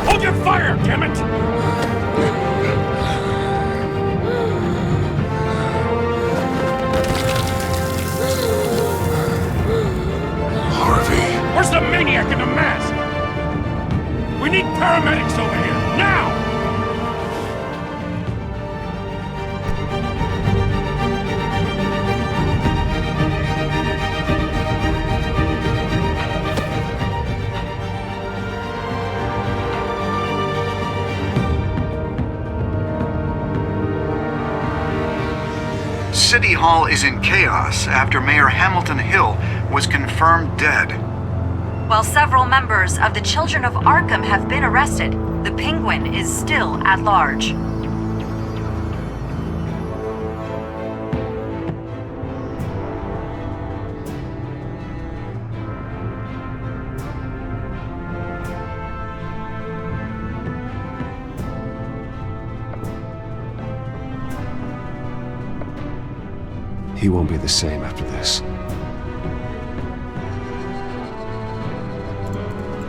Hold your fire, damn it! Harvey. Where's the maniac in the mask? We need paramedics over here, now! City Hall is in chaos after Mayor Hamilton Hill was confirmed dead. While several members of the Children of Arkham have been arrested, the Penguin is still at large. He won't be the same after this.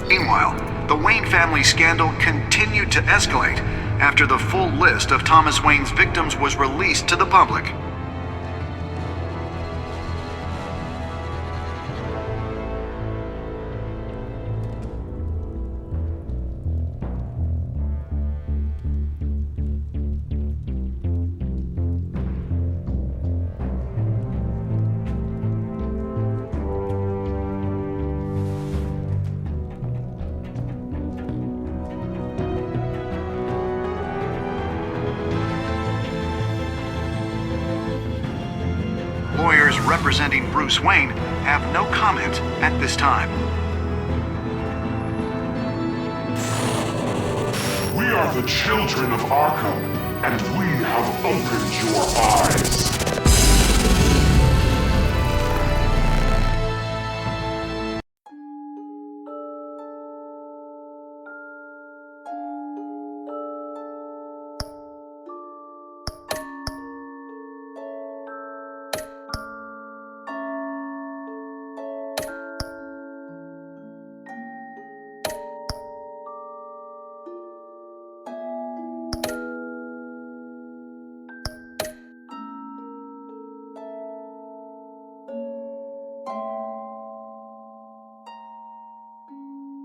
Meanwhile, the Wayne family scandal continued to escalate after the full list of Thomas Wayne's victims was released to the public. representing Bruce Wayne have no comment at this time. We are the children of Arkham, and we have opened your eyes.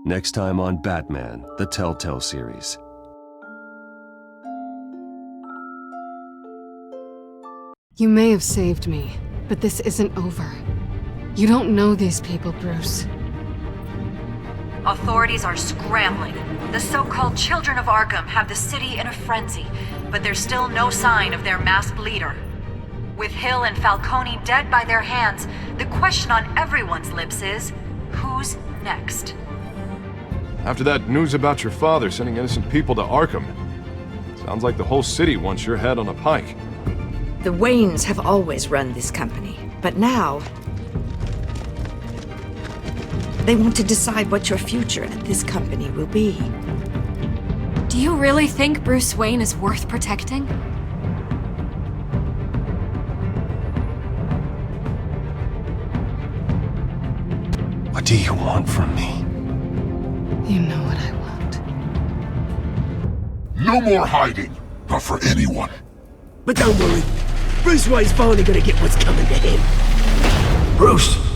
Next time on Batman, the Telltale series. You may have saved me, but this isn't over. You don't know these people, Bruce. Authorities are scrambling. The so-called Children of Arkham have the city in a frenzy, but there's still no sign of their masked leader. With Hill and Falcone dead by their hands, the question on everyone's lips is, who's next? After that news about your father sending innocent people to Arkham, sounds like the whole city wants your head on a pike. The Waynes have always run this company, but now they want to decide what your future at this company will be. Do you really think Bruce Wayne is worth protecting? What do you want from me? You know what I want. No more hiding, not for anyone. But don't worry, Bruce Wayne's finally gonna get what's coming to him. Bruce!